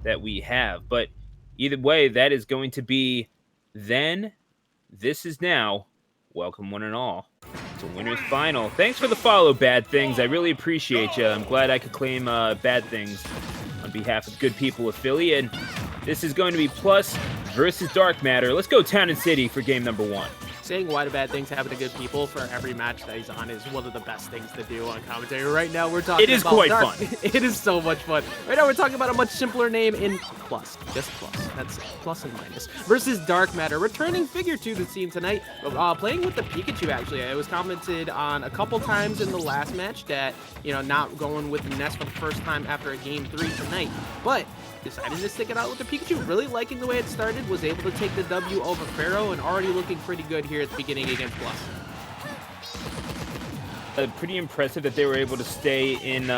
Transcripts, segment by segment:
that we have. But either way, that is going to be then. This is now. Welcome, one and all, to Winners Final. Thanks for the follow, Bad Things. I really appreciate you. I'm glad I could claim Bad Things on behalf of good people of Philly. And this is going to be Plus versus DarkMatter. Let's go Town and City for game number 1. Saying why do bad things happen to good people for every match that he's on is one of the best things to do on commentary. Right now, we're talking about... It is quite fun. It is so much fun. Right now, we're talking about a much simpler name in Plus. Just Plus. That's plus and minus. Versus DarkMatter, returning figure to the team tonight. Playing with the Pikachu, actually. It was commented on a couple times in the last match that, you know, not going with the Nest for the first time after a game 3 tonight. But deciding to stick it out with the Pikachu, really liking the way it started, was able to take the W over Pharaoh, and already looking pretty good here at the beginning against Plus. Pretty impressive that they were able to stay in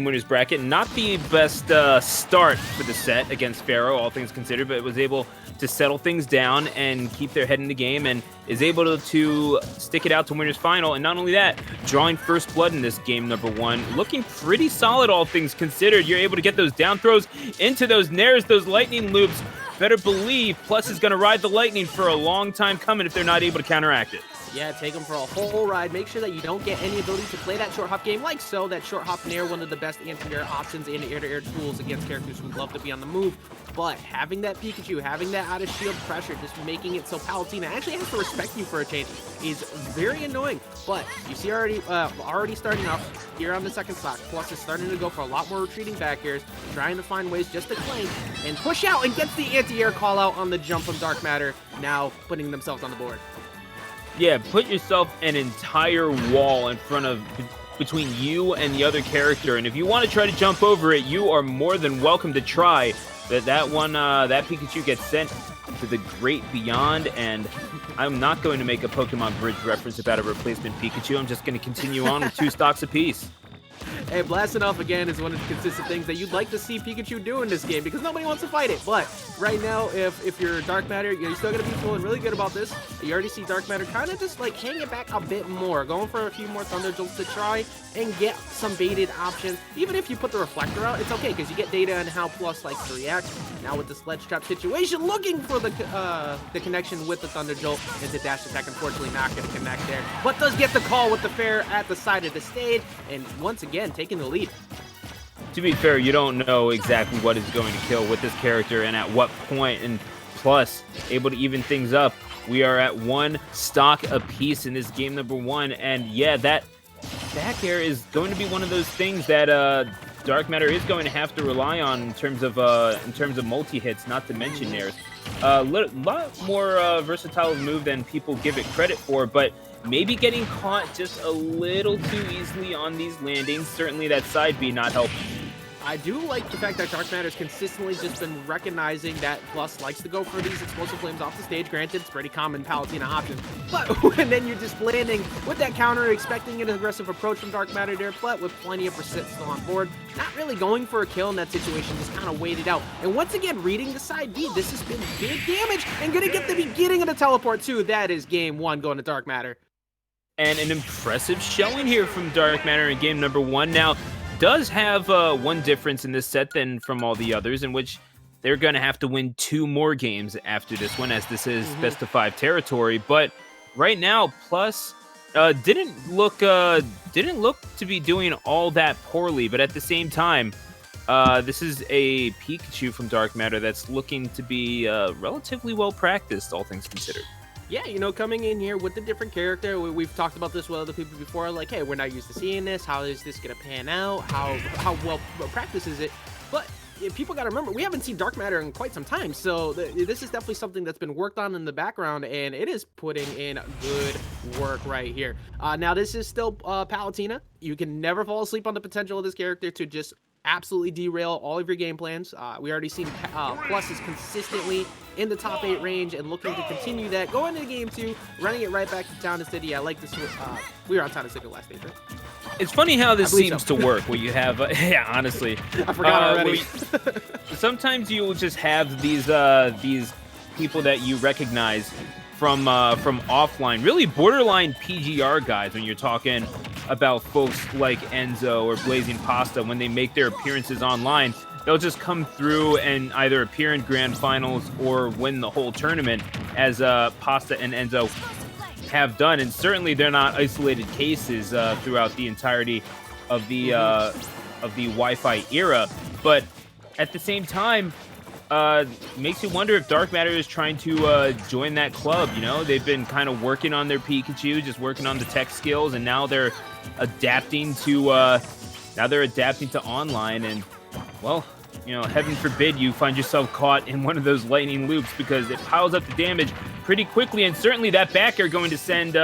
winner's bracket. Not the best start for the set against Pharaoh, all things considered, but was able to settle things down and keep their head in the game, and is able to stick it out to winner's final. And not only that, drawing first blood in this game number 1, looking pretty solid, all things considered. You're able to get those down throws into those nairs, those lightning loops. Better believe Plus is going to ride the lightning for a long time coming if they're not able to counteract it. Yeah, take them for a whole ride. Make sure that you don't get any ability to play that short hop game like so. That short hop nair, one of the best anti-air options and air-to-air tools against characters who love to be on the move. But having that Pikachu, having that out of shield pressure, just making it so Palutena actually has to respect you for a change is very annoying. But you see already starting off here on the second stock. Plus is starting to go for a lot more retreating back airs, trying to find ways just to claim and push out, and gets the anti-air call out on the jump from DarkMatter, now putting themselves on the board. Yeah, put yourself an entire wall in front of, between you and the other character, and if you want to try to jump over it, you are more than welcome to try. That Pikachu gets sent to the great beyond, and I'm not going to make a Pokemon Bridge reference about a replacement Pikachu. I'm just going to continue on with 2 stocks apiece. Hey, blasting off again is one of the consistent things that you'd like to see Pikachu do in this game, because nobody wants to fight it. But right now, if you're DarkMatter, you're still going to be feeling really good about this. You already see DarkMatter kind of just like hang it back a bit more, going for a few more Thunder Jolts to try and get some baited options. Even if you put the Reflector out, it's okay, because you get data on how Plus likes to react. Now with the Sledge Trap situation, looking for the connection with the Thunder Jolt into dash attack. Unfortunately, not going to connect there, but does get the call with the fair at the side of the stage, and once again, taking the lead. To be fair, you don't know exactly what is going to kill with this character and at what point, and Plus able to even things up. We are at 1 stock apiece in this game number 1, and yeah, that back air is going to be one of those things that DarkMatter is going to have to rely on in terms of multi-hits, not to mention nairs. Lot more versatile move than people give it credit for, but maybe getting caught just a little too easily on these landings. Certainly that side B not helping. I do like the fact that DarkMatter's consistently just been recognizing that Plus likes to go for these explosive flames off the stage. Granted, it's pretty common Palutena option, but when then you're just landing with that counter, expecting an aggressive approach from DarkMatter there, Plet with plenty of percent still on board, not really going for a kill in that situation, just kind of waited out. And once again, reading the side B, this has been big damage, and gonna get the beginning of the teleport too. That is game 1 going to DarkMatter. And an impressive showing here from DarkMatter in game number 1. Now, does have one difference in this set than from all the others, in which they're going to have to win 2 more games after this one, as this is best of 5 territory. But right now, Plus didn't look to be doing all that poorly. But at the same time, this is a Pikachu from DarkMatter that's looking to be relatively well practiced, all things considered. Yeah, you know, coming in here with a different character, we've talked about this with other people before, like, hey, we're not used to seeing this, how is this going to pan out, how well practice is it, but people got to remember, we haven't seen DarkMatter in quite some time, so this is definitely something that's been worked on in the background, and it is putting in good work right here. Now, this is still Palutena. You can never fall asleep on the potential of this character to just absolutely derail all of your game plans. We already seen Plus is consistently in the top 8 range and looking to continue that. Going into game 2, running it right back to Town and City. I like this. We were on Town and City last stage, right? It's funny how this seems to work, where you have, yeah, honestly. I forgot already. Sometimes you will just have these people that you recognize from offline, really borderline PGR guys when you're talking about folks like Enzo or Blazing Pasta when they make their appearances online. they'll just come through and either appear in grand finals or win the whole tournament, as Pasta and Enzo have done. And certainly they're not isolated cases throughout the entirety of the Wi-Fi era. But at the same time, makes you wonder if DarkMatter is trying to join that club. You know, they've been kind of working on their Pikachu, just working on the tech skills, and now they're adapting to online. And well, you know, heaven forbid you find yourself caught in one of those lightning loops, because it piles up the damage pretty quickly. And certainly that back air going to send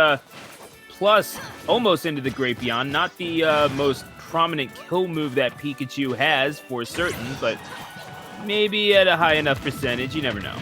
Plus almost into the Great Beyond. Not the most prominent kill move that Pikachu has for certain, but maybe at a high enough percentage. You never know.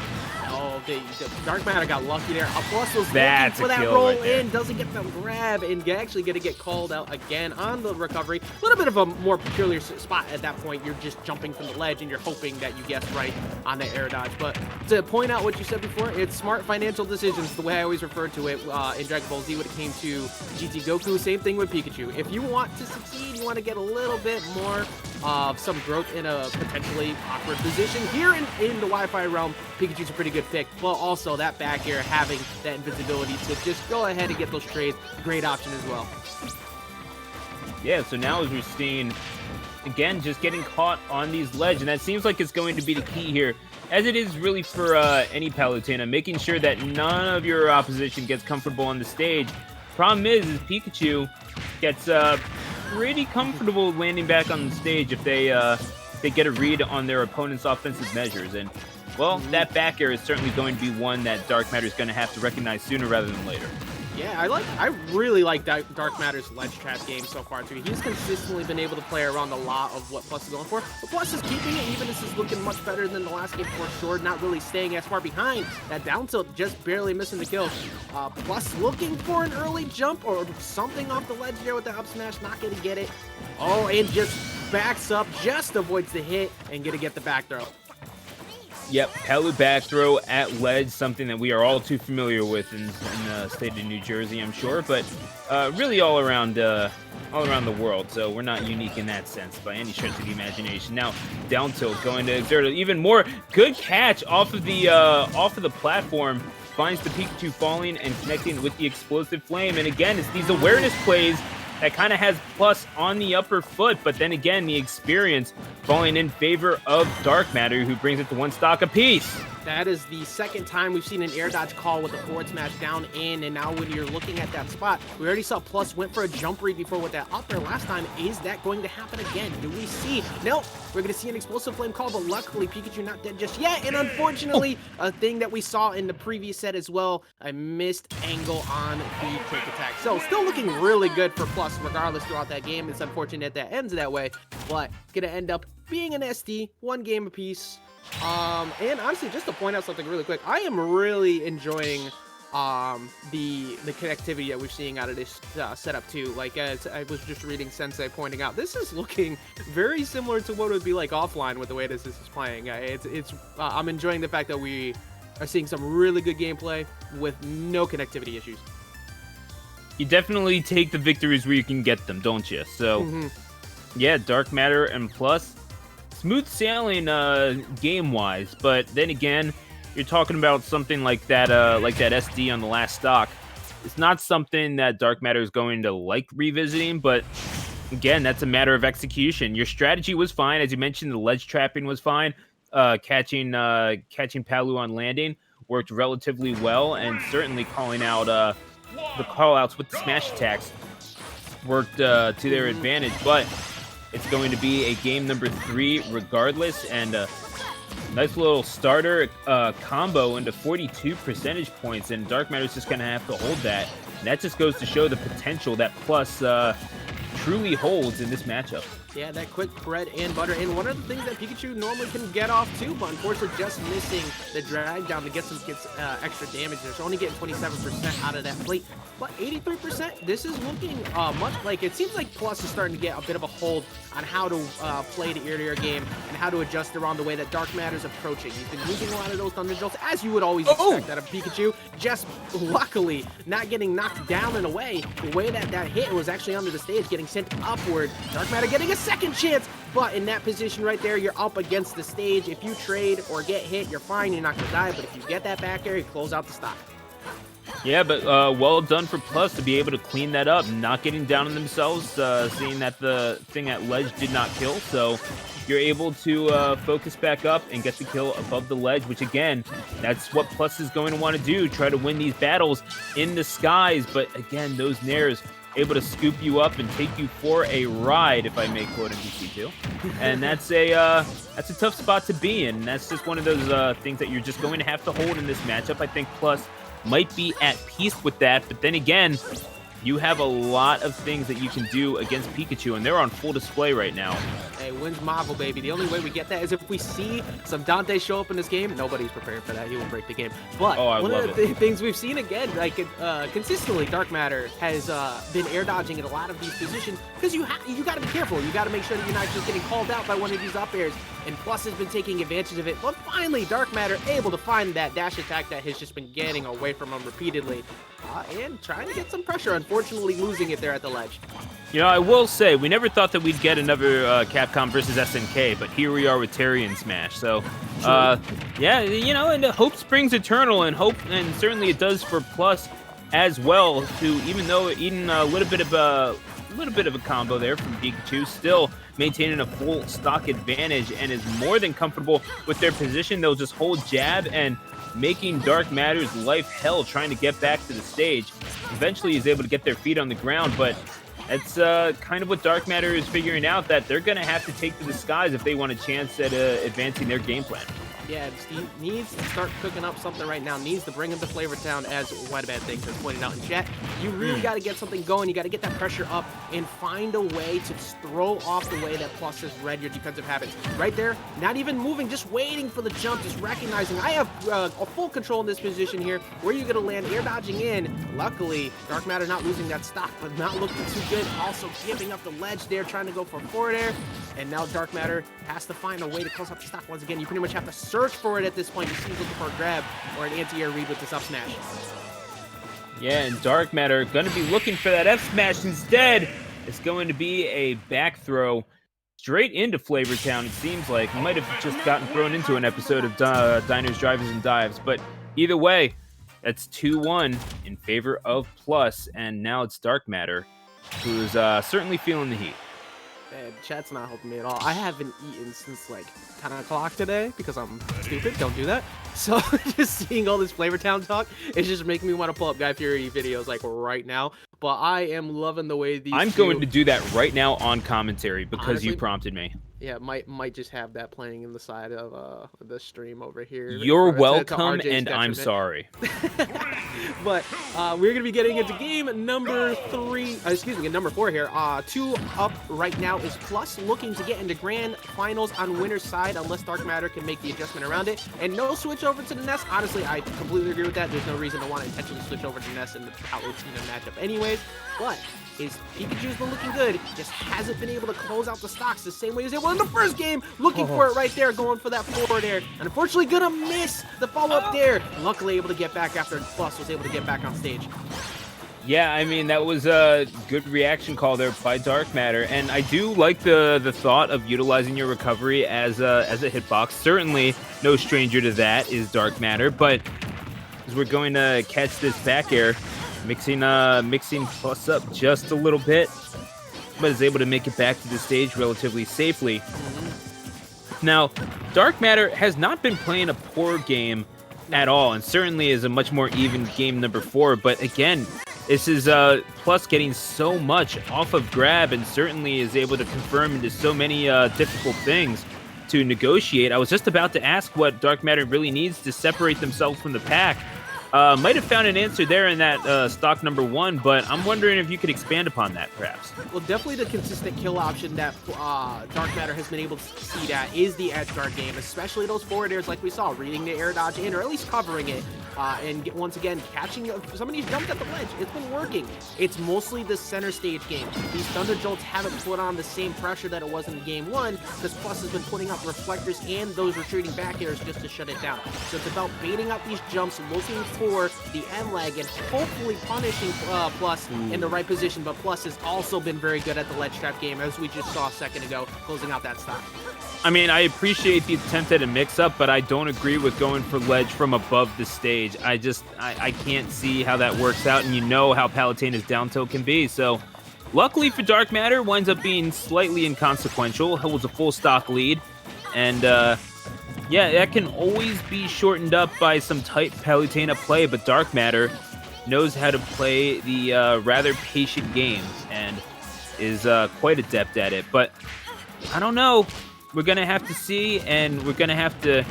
Oh, the DarkMatter got lucky there. Plus was That's looking for a that kill roll right there. in, doesn't get the grab, and actually going to get called out again on the recovery. A little bit of a more peculiar spot at that point. You're just jumping from the ledge, and you're hoping that you guess right on the air dodge. But to point out what you said before, it's smart financial decisions, the way I always refer to it in Dragon Ball Z when it came to GT Goku. Same thing with Pikachu. If you want to succeed, you want to get a little bit more of some growth in a potentially awkward position. Here in the Wi-Fi realm, Pikachu's a pretty good pick, but also that back air, having that invincibility to just go ahead and get those trades, great option as well. Yeah, so now as we're seeing, again, just getting caught on these ledges, and that seems like it's going to be the key here, as it is really for any Palutena, making sure that none of your opposition gets comfortable on the stage. Problem is Pikachu gets pretty comfortable landing back on the stage if they get a read on their opponent's offensive measures. And well, that back air is certainly going to be one that DarkMatter is going to have to recognize sooner rather than later. Yeah, I really like DarkMatter's ledge trap game so far too. He's consistently been able to play around a lot of what Plus is going for. But Plus is keeping it, even as is looking much better than the last game for sure. Not really staying as far behind. That down tilt just barely missing the kill. Plus looking for an early jump or something off the ledge there with the up smash. Not going to get it. Oh, and just backs up, just avoids the hit and going to get the back throw. Yep, Palu back throw at ledge, something that we are all too familiar with in the state of New Jersey, I'm sure, but really all around the world. So we're not unique in that sense by any stretch of the imagination. Now down tilt going to exert even more. Good catch off of the platform. Finds the Pikachu falling and connecting with the explosive flame. And again, it's these awareness plays that kind of has Plus on the upper foot, but then again, the experience falling in favor of DarkMatter, who brings it to one stock apiece. That is the second time we've seen an air dodge call with a forward smash down in, and now when you're looking at that spot, we already saw Plus went for a jump read before with that upper last time. Is that going to happen again? Do we see? No, we're going to see an explosive flame call, but luckily Pikachu not dead just yet, and unfortunately, a thing that we saw in the previous set as well, a missed angle on the kick attack. So still looking really good for Plus regardless throughout that game. It's unfortunate that ends that way, but going to end up being an SD, one game apiece. And honestly, just to point out something really quick, I am really enjoying the connectivity that we're seeing out of this setup too. Like I was just reading Sensei pointing out, this is looking very similar to what it would be like offline with the way this is playing. I'm enjoying the fact that we are seeing some really good gameplay with no connectivity issues. You definitely take the victories where you can get them, don't you? So yeah, DarkMatter and Plus, smooth sailing game-wise, but then again, you're talking about something like that SD on the last stock. It's not something that DarkMatter is going to like revisiting, but again, that's a matter of execution. Your strategy was fine, as you mentioned. The ledge trapping was fine. Catching Palu on landing worked relatively well, and certainly calling out the call-outs with the smash attacks worked to their advantage, but it's going to be a game number 3 regardless, and a nice little starter combo into 42 percentage points, and DarkMatter's just going to have to hold that. And that just goes to show the potential that Plus truly holds in this matchup. Yeah, that quick bread and butter. And one of the things that Pikachu normally can get off too, but unfortunately just missing the drag down to get some extra damage. They're only getting 27% out of that plate. But 83%, this is looking much like, it seems like Plus is starting to get a bit of a hold on how to play the ear-to-ear game and how to adjust around the way that DarkMatter's approaching. He's been using a lot of those Thunder Jolts, as you would always expect out of Pikachu. Just luckily not getting knocked down and away. The way that hit was actually under the stage, getting sent upward. DarkMatter getting a second chance. But in that position right there, you're up against the stage. If you trade or get hit, you're fine. You're not going to die. But if you get that back air, you close out the stock. Yeah, but well done for Plus to be able to clean that up, not getting down on themselves, seeing that the thing at ledge did not kill. So you're able to focus back up and get the kill above the ledge, which again, that's what Plus is going to want to do, try to win these battles in the skies. But again, those nairs able to scoop you up and take you for a ride, if I may quote NBC2. And that's a tough spot to be in. That's just one of those things that you're just going to have to hold in this matchup. I think Plus might be at peace with that, but then again, you have a lot of things that you can do against Pikachu, and they're on full display right now. Hey, wins Marvel, baby. The only way we get that is if we see some Dante show up in this game. Nobody's prepared for that. He will break the game. But one of the things we've seen again, like consistently, DarkMatter has been air dodging in a lot of these positions because you got to be careful. You got to make sure that you're not just getting called out by one of these up airs. And Plus has been taking advantage of it. But finally, DarkMatter able to find that dash attack that has just been getting away from him repeatedly. And trying to get some pressure, unfortunately losing it there at the ledge. You know, I will say, we never thought that we'd get another Capcom versus SNK, but here we are with Terry and Smash. So, yeah, you know, and hope springs eternal, and certainly it does for Plus as well, to even though eating a little bit of a combo there from Pikachu, still maintaining a full stock advantage and is more than comfortable with their position. They'll just hold jab and making DarkMatter's life hell trying to get back to the stage. Eventually he's able to get their feet on the ground, but that's kind of what DarkMatter is figuring out, that they're going to have to take to the skies if they want a chance at advancing their game plan. Yeah, Steve needs to start cooking up something right now. Needs to bring him to Flavor Town, as White Bad Things has pointed out in chat. You really got to get something going. You got to get that pressure up and find a way to throw off the way that Plus has read your defensive habits. Right there, not even moving, just waiting for the jump, just recognizing I have a full control in this position here. Where you're going to land, air dodging in. Luckily, DarkMatter not losing that stock, but not looking too good. Also giving up the ledge there, trying to go for forward air. And now DarkMatter has to find a way to close up the stock once again. You pretty much have to search for it at this point. He's looking for a grab or an anti-air read with this up smash. Yeah, and DarkMatter going to be looking for that F smash instead. It's going to be a back throw straight into Flavor Town. It seems like might have just gotten thrown into an episode of Diners, Drivers, and Dives, but either way, that's 2-1 in favor of Plus, and now it's DarkMatter, who's certainly feeling the heat. Man, chat's not helping me at all. I haven't eaten since like 10 o'clock today because I'm stupid. Don't do that. So just seeing all this Flavor Town talk is just making me want to pull up Guy Fury videos like right now. But I am loving the way these going to do that right now on commentary because honestly, you prompted me. Yeah, might just have that playing in the side of the stream over here. You're welcome, and I'm sorry. But we're gonna be getting into game number 4 here. 2 up right now is Plus, looking to get into grand finals on winner's side unless DarkMatter can make the adjustment around it. And no switch over to the Nest. Honestly, I completely agree with that. There's no reason to want to intentionally switch over to Nest in the Palutena matchup anyways. But Pikachu's been looking good, just hasn't been able to close out the stocks the same way as it was in the first game. Looking for it right there, going for that forward air. And unfortunately gonna miss the follow-up there. Luckily able to get back after Plus was able to get back on stage. Yeah, I mean, that was a good reaction call there by DarkMatter, and I do like the thought of utilizing your recovery as a hitbox. Certainly no stranger to that is DarkMatter, but as we're going to catch this back air, mixing Plus up just a little bit, but is able to make it back to the stage relatively safely. Now, DarkMatter has not been playing a poor game at all, and certainly is a much more even game number 4, but again, this is Plus getting so much off of grab and certainly is able to confirm into so many difficult things to negotiate. I was just about to ask what DarkMatter really needs to separate themselves from the pack. Might have found an answer there in that stock number 1, but I'm wondering if you could expand upon that, perhaps. Well, definitely the consistent kill option that DarkMatter has been able to succeed at is the edge guard game, especially those forward airs like we saw, reading the air dodge in, or at least covering it, and once again, catching somebody's jumped at the ledge. It's been working. It's mostly the center stage game. These Thunder Jolts haven't put on the same pressure that it was in game 1, because Plus has been putting up reflectors and those retreating back airs just to shut it down. So it's about baiting out these jumps, looking for the end leg and hopefully punishing Plus in the right position, but Plus has also been very good at the ledge trap game, as we just saw a second ago, closing out that stock. I mean, I appreciate the attempt at a mix-up, but I don't agree with going for ledge from above the stage. I can't see how that works out, and you know how Palutena's down tilt can be. So, luckily for DarkMatter, winds up being slightly inconsequential. It was a full stock lead, and yeah, that can always be shortened up by some tight Palutena play, but DarkMatter knows how to play the rather patient games and is quite adept at it. But I don't know. We're going to have to see, and we're going to have to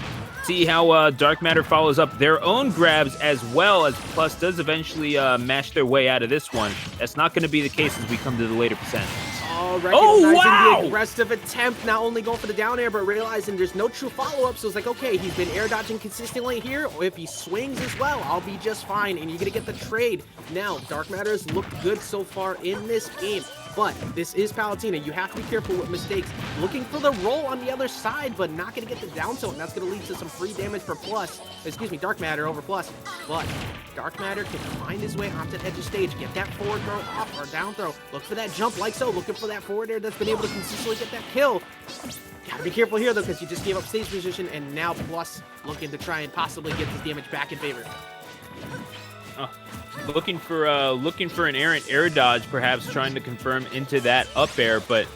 see how DarkMatter follows up their own grabs, as well as Plus does eventually mash their way out of this one. That's not going to be the case as we come to the later percentages. Recognizing wow! the aggressive attempt, not only going for the down air, but realizing there's no true follow-up, so it's like, okay, he's been air dodging consistently here, or if he swings as well, I'll be just fine, and you're gonna get the trade. Now, DarkMatter's looked good so far in this game, but this is Palutena. You have to be careful with mistakes. Looking for the roll on the other side, but not gonna get the down tilt, and that's gonna lead to some free damage for Plus. Excuse me, DarkMatter over Plus. But DarkMatter can find his way onto the edge of stage, get that forward throw off or down throw, look for that jump like so, looking for that forward air that's been able to consistently get that kill. Gotta be careful here though, because you just gave up stage position, and now Plus looking to try and possibly get this damage back in favor. Looking for an errant air dodge, perhaps trying to confirm into that up air, but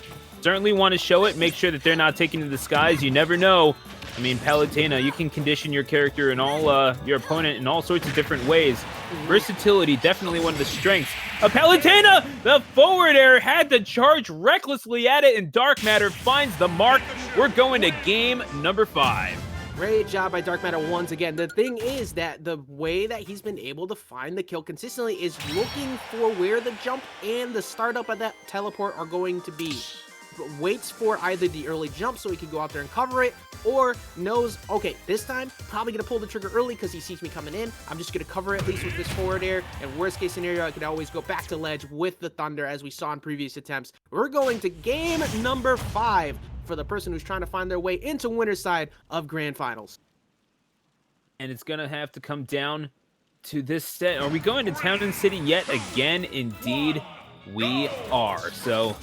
certainly want to show it, make sure that they're not taking to the skies. You never know. I mean, Palutena, you can condition your character and all your opponent in all sorts of different ways. Versatility, definitely one of the strengths of Palutena. The forward air had to charge recklessly at it, and DarkMatter finds the mark. We're going to game number 5. Great job by DarkMatter once again. The thing is that the way that he's been able to find the kill consistently is looking for where the jump and the startup of that teleport are going to be. Waits for either the early jump so he can go out there and cover it, or knows, okay, this time, probably going to pull the trigger early because he sees me coming in. I'm just going to cover at least with this forward air, and worst case scenario, I could always go back to ledge with the Thunder as we saw in previous attempts. We're going to game number 5 for the person who's trying to find their way into winner's side of Grand Finals. And it's going to have to come down to this set. Are we going to Town and City yet again? Indeed, we are. So,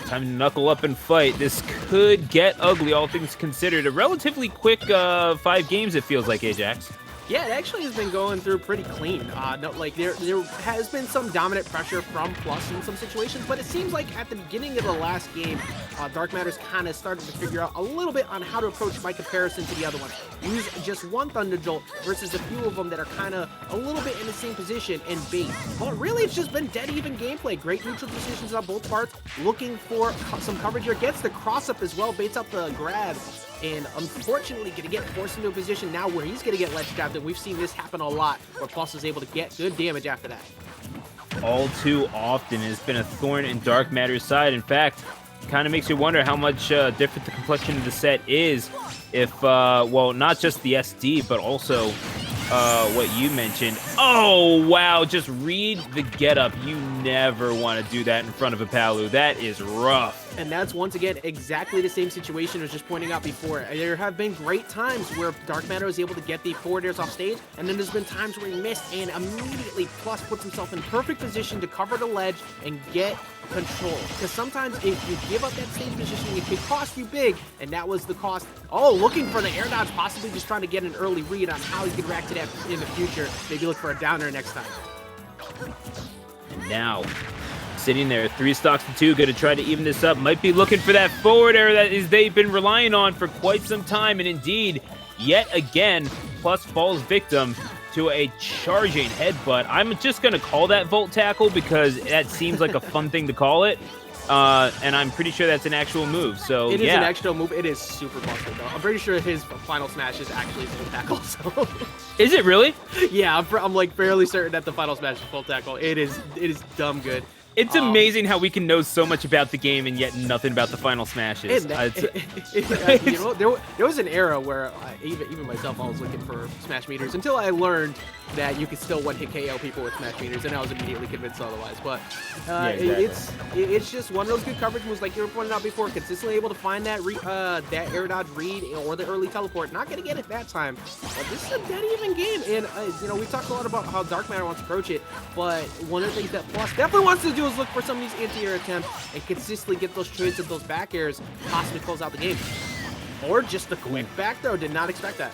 time to knuckle up and fight. This could get ugly, all things considered. A relatively quick 5 games, it feels like, Ajax. Yeah, it actually has been going through pretty clean. No, like there has been some dominant pressure from Plus in some situations, but it seems like at the beginning of the last game, DarkMatter's kind of started to figure out a little bit on how to approach by comparison to the other one. Use just one Thunder Jolt versus a few of them that are kind of a little bit in the same position and bait. But really, it's just been dead even gameplay. Great neutral positions on both parts. Looking for some coverage here. Gets the cross up as well, baits out the grab. And unfortunately going to get forced into a position now where he's going to get ledge trapped, and we've seen this happen a lot, where Plus is able to get good damage after that. All too often has been a thorn in DarkMatter's side. In fact, it kind of makes you wonder how much different the complexion of the set is if, well, not just the SD, but also what you mentioned. Oh, wow, just read the getup. You never want to do that in front of a Palu. That is rough. And that's, once again, exactly the same situation I was just pointing out before. There have been great times where DarkMatter was able to get the forward airs off stage, and then there's been times where he missed, and immediately Plus puts himself in perfect position to cover the ledge and get control. Because sometimes if you give up that stage position, it can cost you big, and that was the cost. Oh, looking for the air dodge, possibly just trying to get an early read on how he's going to react to that in the future. Maybe look for a downer next time. And now, sitting there, 3 stocks to 2, going to try to even this up. Might be looking for that forward air that they've been relying on for quite some time. And indeed, yet again, Plus falls victim to a charging headbutt. I'm just going to call that Volt Tackle because that seems like a fun thing to call it. And I'm pretty sure that's an actual move. So it is an actual move. It is super busted though. I'm pretty sure his final smash is actually Full Tackle. So is it really? Yeah, I'm like fairly certain that the final smash is Full Tackle. It is dumb good. It's amazing how we can know so much about the game and yet nothing about the final smashes. You know, there was an era where even myself, I was looking for smash meters until I learned that you could still one-hit KO people with smash meters, and I was immediately convinced otherwise. But yeah, exactly. it's just one of those good coverage moves, like you were pointing out before, consistently able to find that that air dodge read or the early teleport. Not gonna get it that time, but this is a dead even game. And you know, we talked a lot about how DarkMatter wants to approach it, but one of the things that Plus definitely wants to do is look for some of these anti-air attempts and consistently get those trades and those back airs, possibly close out the game. Or just a quick back throw. Did not expect that.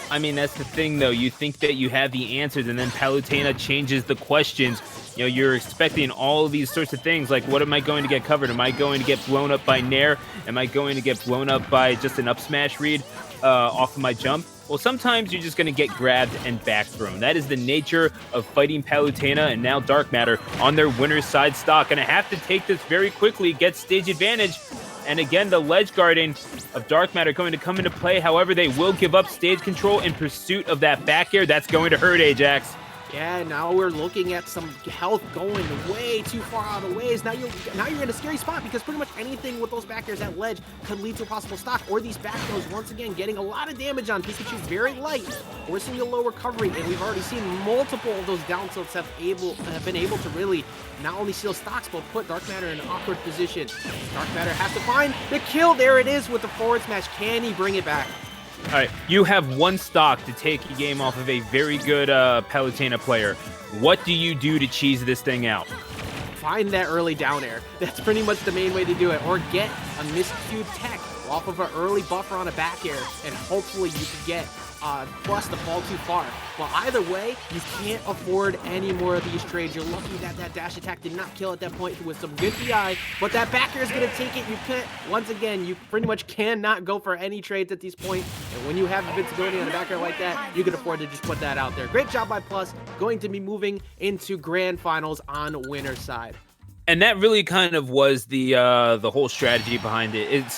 I mean, that's the thing, though. You think that you have the answers, and then Palutena changes the questions. You know, you're expecting all of these sorts of things, like, what am I going to get covered? Am I going to get blown up by Nair? Am I going to get blown up by just an up smash read off of my jump? Well, sometimes you're just going to get grabbed and back thrown. That is the nature of fighting Palutena and now DarkMatter on their winner's side stock. Going to have to take this very quickly, get stage advantage. And again, the ledge guarding of DarkMatter going to come into play. However, they will give up stage control in pursuit of that back air. That's going to hurt Ajax. Yeah, now we're looking at some health going way too far out of ways. Now you're in a scary spot because pretty much anything with those back airs at ledge could lead to a possible stock, or these back throws once again getting a lot of damage on Pikachu. Very light. We're seeing a low recovery, and we've already seen multiple of those down tilts have been able to really not only steal stocks but put DarkMatter in an awkward position. DarkMatter has to find the kill. There it is with the forward smash. Can he bring it back? All right, you have one stock to take a game off of a very good Palutena player. What do you do to cheese this thing out? Find that early down air. That's pretty much the main way to do it. Or get a miscued tech off of an early buffer on a back air, and hopefully you can get Plus to fall too far. But either way, you can't afford any more of these trades. You're lucky that that dash attack did not kill at that point with some good PI, but that back air is going to take it. You can't, once again, you pretty much cannot go for any trades at this point. And when you have invincibility on a back air like that, you can afford to just put that out there. Great job by Plus, going to be moving into grand finals on winner's side. And that really kind of was the whole strategy behind it.